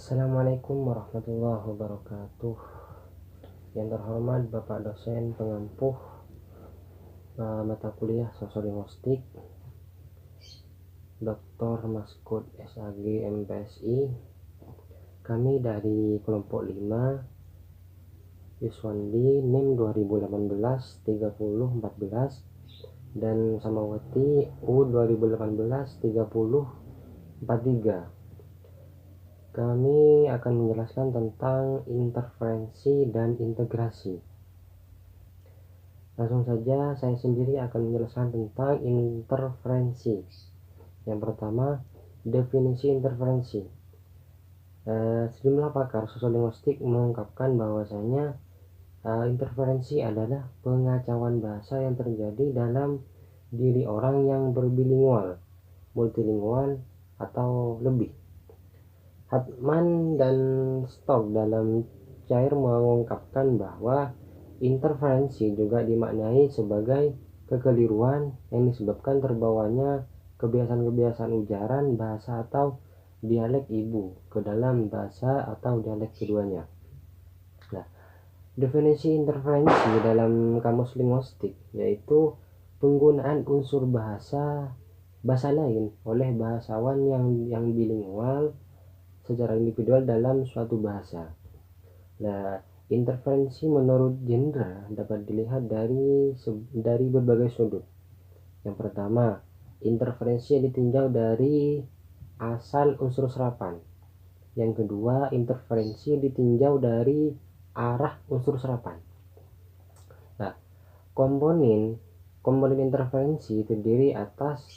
Assalamualaikum warahmatullahi wabarakatuh. Yang terhormat Bapak dosen pengampuh mata kuliah Sosiolingvistik Dr. Maskud SAG MPSI. Kami dari kelompok 5 Yuswandi NIM 2018 3014 dan Samawati U 2018 3043. Kami akan menjelaskan tentang interferensi dan integrasi. Langsung saja, saya sendiri akan menjelaskan tentang interferensi. Yang pertama, definisi interferensi. Sejumlah pakar sosiolingvistik mengungkapkan bahwasanya interferensi adalah pengacauan bahasa yang terjadi dalam diri orang yang berbilingual, multilingual, atau lebih. Hartman dan Stock dalam Cair mengungkapkan bahwa interferensi juga dimaknai sebagai kekeliruan yang disebabkan terbawanya kebiasaan-kebiasaan ujaran bahasa atau dialek ibu ke dalam bahasa atau dialek keduanya. Nah, definisi interferensi dalam kamus linguistik yaitu penggunaan unsur bahasa lain oleh bahasawan yang bilingual secara individual dalam suatu bahasa. Nah, interferensi menurut genre dapat dilihat dari berbagai sudut. Yang pertama, interferensi yang ditinjau dari asal unsur serapan. Yang kedua, interferensi yang ditinjau dari arah unsur serapan. Nah, komponen interferensi terdiri atas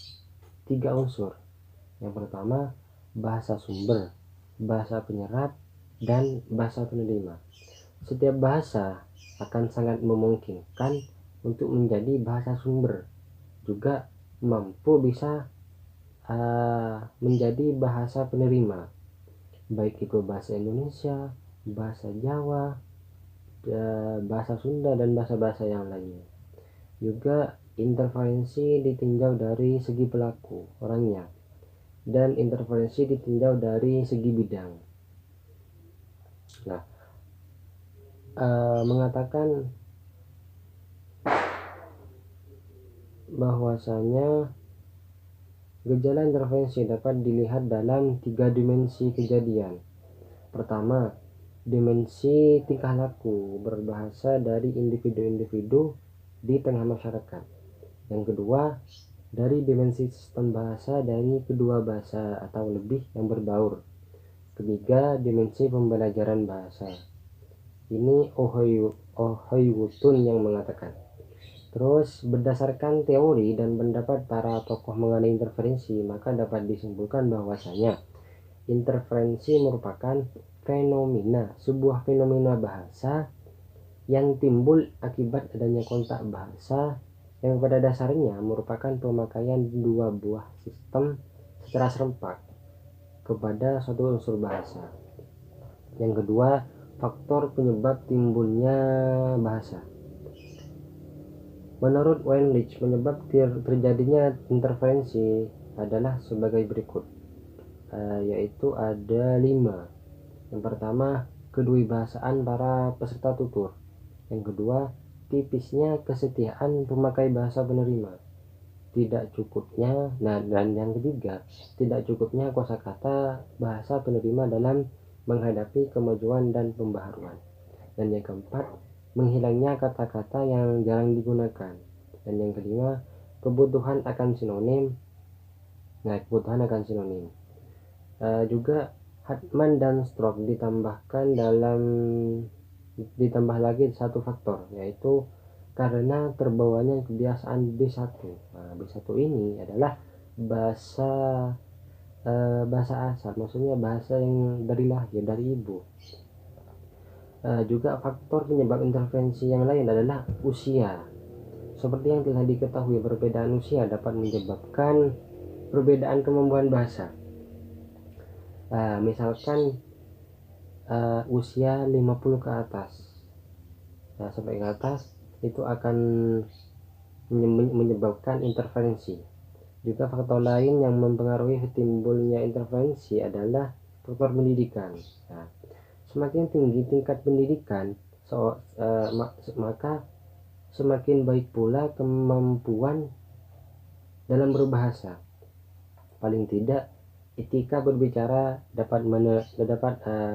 3 unsur. Yang pertama, bahasa sumber, bahasa penyerap, dan bahasa penerima. Setiap bahasa akan sangat memungkinkan untuk menjadi bahasa sumber, juga mampu bisa menjadi bahasa penerima, baik itu bahasa Indonesia, bahasa Jawa, bahasa Sunda, dan bahasa-bahasa yang lainnya. Juga interferensi ditinjau dari segi pelaku orangnya, dan interferensi ditinjau dari segi bidang. Nah, mengatakan bahwasanya gejala interferensi dapat dilihat dalam 3 dimensi kejadian. Pertama, dimensi tingkah laku berbahasa dari individu-individu di tengah masyarakat. Yang kedua, dari dimensi sistem bahasa dari kedua bahasa atau lebih yang berbaur. Ketiga, dimensi pembelajaran bahasa. Ini Ohoiwutun yang mengatakan. Terus, berdasarkan teori dan pendapat para tokoh mengenai interferensi, maka dapat disimpulkan bahwasanya interferensi merupakan sebuah fenomena bahasa yang timbul akibat adanya kontak bahasa yang pada dasarnya merupakan pemakaian 2 buah sistem secara serempak kepada suatu unsur bahasa. Yang kedua, faktor penyebab timbulnya bahasa. Menurut Weinreich, penyebab terjadinya interferensi adalah sebagai berikut, yaitu ada 5. Yang pertama, kedewibahasaan para peserta tutur. Yang kedua, tipisnya kesetiaan pemakai bahasa penerima. Dan yang ketiga, tidak cukupnya kosakata bahasa penerima dalam menghadapi kemajuan dan pembaharuan. Dan yang keempat, menghilangnya kata-kata yang jarang digunakan. Dan yang kelima, kebutuhan akan sinonim. Juga Hartman dan Strock ditambah lagi satu faktor, yaitu karena terbawanya kebiasaan B1. B1 ini adalah bahasa asal, maksudnya bahasa yang dari lahir, dari ibu. Juga faktor penyebab interferensi yang lain adalah usia. Seperti yang telah diketahui, perbedaan usia dapat menyebabkan perbedaan kemampuan bahasa. Misalkan usia 50 ke atas, sampai ke atas itu akan menyebabkan interferensi. Juga faktor lain yang mempengaruhi timbulnya interferensi adalah faktor pendidikan. Nah, semakin tinggi tingkat pendidikan, maka semakin baik pula kemampuan dalam berbahasa. Paling tidak etika berbicara dapat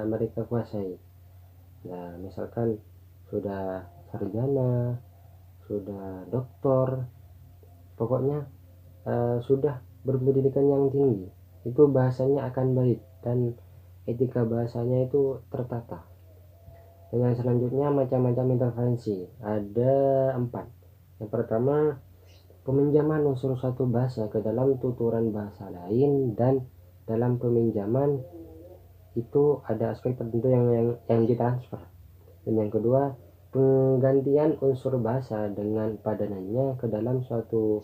mereka kuasai. Nah, misalkan sudah sarjana, sudah doktor, pokoknya sudah berpendidikan yang tinggi, itu bahasanya akan baik dan etika bahasanya itu tertata. Dan yang selanjutnya macam-macam interferensi, ada 4. Yang pertama, peminjaman unsur suatu bahasa ke dalam tuturan bahasa lain, dan dalam peminjaman itu ada aspek tertentu yang ditransfer. Dan yang kedua, penggantian unsur bahasa dengan padanannya ke dalam suatu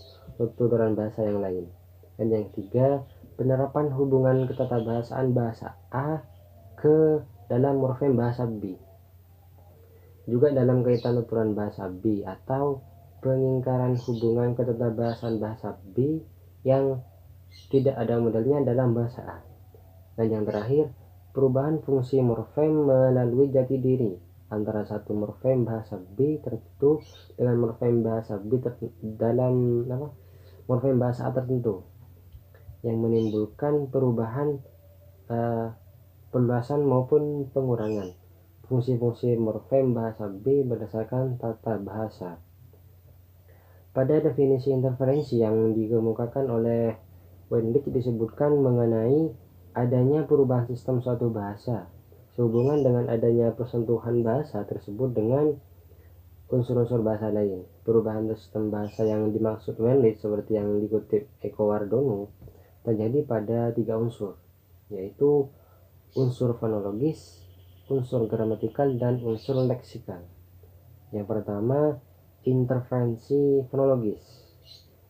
tuturan bahasa yang lain. Dan yang ketiga, penerapan hubungan ketatabahasaan bahasa A ke dalam morfem bahasa B, juga dalam kaitan tuturan bahasa B, atau pengingkaran hubungan ketatabahasaan bahasa B yang tidak ada modelnya dalam bahasa A. Dan yang terakhir, perubahan fungsi morfem melalui jati diri antara satu morfem bahasa B tertentu dengan morfem bahasa B dalam morfem bahasa A tertentu, yang menimbulkan perubahan perluasan maupun pengurangan fungsi-fungsi morfem bahasa B berdasarkan tata bahasa. Pada definisi interferensi yang dikemukakan oleh Wendick disebutkan mengenai adanya perubahan sistem suatu bahasa sehubungan dengan adanya persentuhan bahasa tersebut dengan unsur-unsur bahasa lain. Perubahan sistem bahasa yang dimaksud Wendick, seperti yang dikutip Eko Wardono, terjadi pada 3 unsur, yaitu unsur fonologis, unsur gramatikal, dan unsur leksikal. Yang pertama, interferensi fonologis.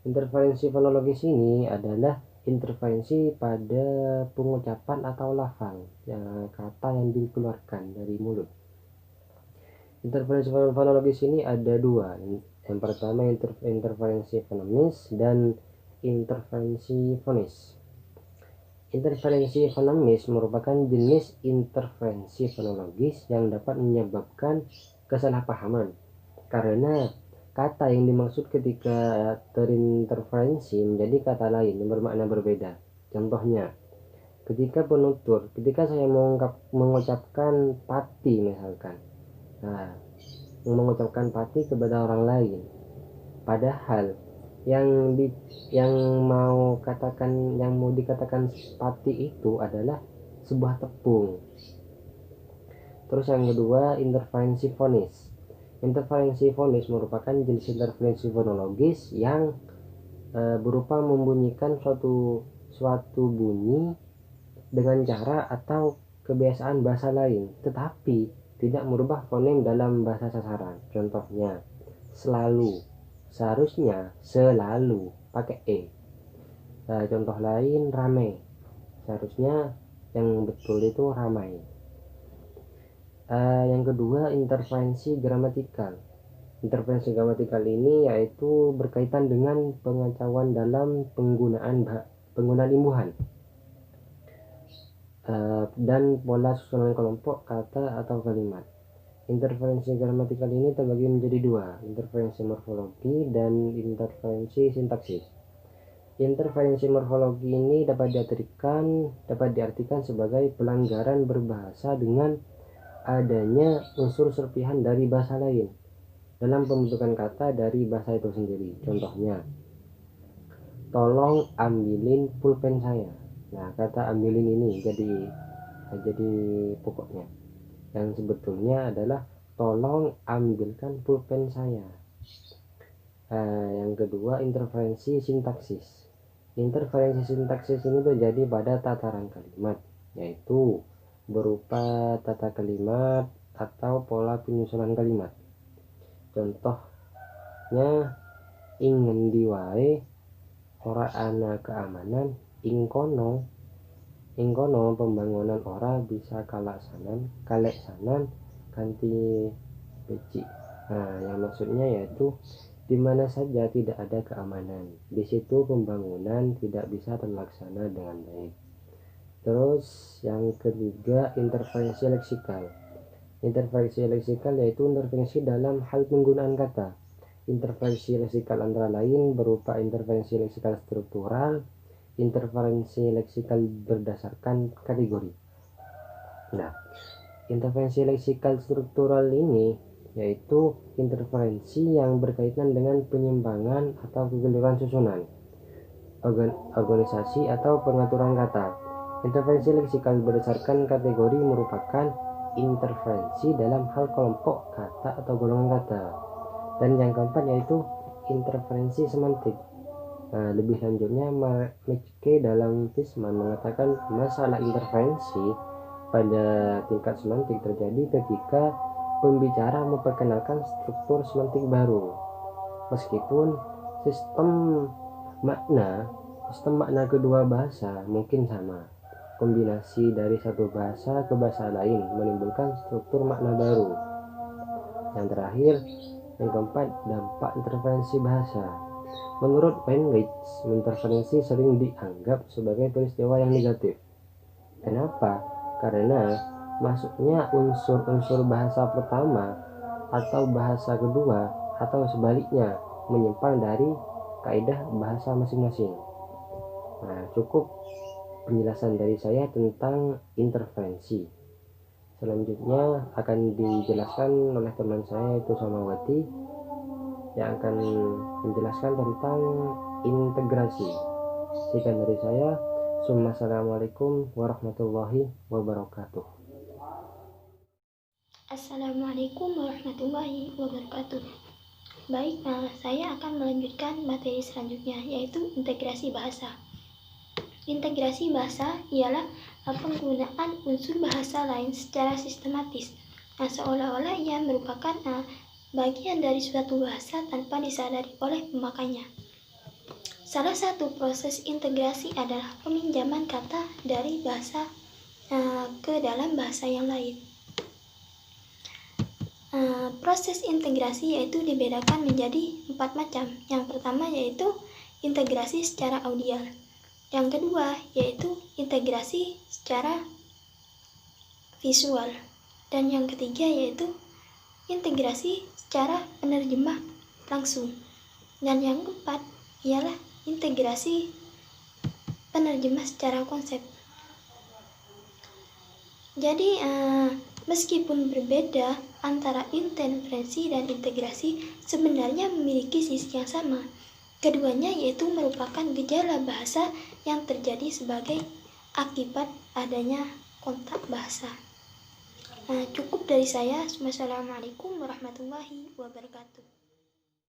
Interferensi fonologis ini adalah interferensi pada pengucapan atau lafal kata yang dikeluarkan dari mulut. Interferensi fonologis ini ada 2. Yang pertama interferensi fonemis dan interferensi fonis. Interferensi fonemis merupakan jenis interferensi fonologis yang dapat menyebabkan kesalahpahaman karena kata yang dimaksud ketika terinterferensi menjadi kata lain yang bermakna berbeda. Contohnya, ketika saya mengucapkan pati misalkan, mengucapkan pati kepada orang lain, padahal yang mau dikatakan pati itu adalah sebuah tepung. Terus yang kedua, interferensi fonis. Interferensi fonis merupakan jenis interferensi fonologis yang berupa membunyikan suatu bunyi dengan cara atau kebiasaan bahasa lain, tetapi tidak merubah fonem dalam bahasa sasaran. Contohnya, selalu, seharusnya selalu pakai e. Contoh lain, ramai, seharusnya yang betul itu ramai. Yang kedua, interferensi gramatikal. Interferensi gramatikal ini yaitu berkaitan dengan pengacauan dalam penggunaan imbuhan dan pola susunan kelompok kata atau kalimat. Interferensi gramatikal ini terbagi menjadi 2, interferensi morfologi dan interferensi sintaksis. Interferensi morfologi ini dapat diartikan sebagai pelanggaran berbahasa dengan adanya unsur serpihan dari bahasa lain dalam pembentukan kata dari bahasa itu sendiri. Contohnya, tolong ambilin pulpen saya. Nah, kata ambilin ini jadi pokoknya, yang sebetulnya adalah tolong ambilkan pulpen saya. Yang kedua, interferensi sintaksis. Interferensi sintaksis ini terjadi pada tataran kalimat, yaitu berupa tata kalimat atau pola penyusunan kalimat. Contohnya, ing diwae ora ana keamanan, ing kono pembangunan ora bisa kaleksanan kanthi beci. Yang maksudnya yaitu di mana saja tidak ada keamanan, di situ pembangunan tidak bisa terlaksana dengan baik. Terus yang ketiga, interferensi leksikal. Interferensi leksikal yaitu intervensi dalam hal penggunaan kata. Interferensi leksikal antara lain berupa intervensi leksikal struktural, interferensi leksikal berdasarkan kategori. Nah, intervensi leksikal struktural ini yaitu interferensi yang berkaitan dengan penyimpangan atau kekeliruan susunan, organisasi atau pengaturan kata. Intervensi leksikal berdasarkan kategori merupakan intervensi dalam hal kelompok kata atau golongan kata. Dan yang keempat yaitu intervensi semantik. Nah, lebih lanjutnya, Mechke dalam Fishman mengatakan masalah intervensi pada tingkat semantik terjadi ketika pembicara memperkenalkan struktur semantik baru. Meskipun sistem makna kedua bahasa mungkin sama, kombinasi dari satu bahasa ke bahasa lain menimbulkan struktur makna baru. Yang terakhir, yang keempat, dampak interferensi bahasa. Menurut Weinreich, interferensi sering dianggap sebagai peristiwa yang negatif. Kenapa? Karena masuknya unsur-unsur bahasa pertama atau bahasa kedua atau sebaliknya menyimpang dari kaidah bahasa masing-masing. Nah, cukup penjelasan dari saya tentang interferensi. Selanjutnya akan dijelaskan oleh teman saya itu Samawati yang akan menjelaskan tentang integrasi. Sekian dari saya. Assalamualaikum warahmatullahi wabarakatuh. Assalamualaikum warahmatullahi wabarakatuh. Baik, saya akan melanjutkan materi selanjutnya, yaitu integrasi bahasa. Integrasi bahasa ialah penggunaan unsur bahasa lain secara sistematis, seolah-olah ia merupakan bagian dari suatu bahasa tanpa disadari oleh pemakainya. Salah satu proses integrasi adalah peminjaman kata dari bahasa ke dalam bahasa yang lain. Proses integrasi yaitu dibedakan menjadi 4 macam. Yang pertama yaitu integrasi secara audial. Yang kedua yaitu integrasi secara visual. Dan yang ketiga yaitu integrasi secara penerjemah langsung. Dan yang keempat ialah integrasi penerjemah secara konsep. Jadi meskipun berbeda antara interferensi dan integrasi, sebenarnya memiliki sisi yang sama. Keduanya yaitu merupakan gejala bahasa yang terjadi sebagai akibat adanya kontak bahasa. Cukup dari saya. Wassalamualaikum warahmatullahi wabarakatuh.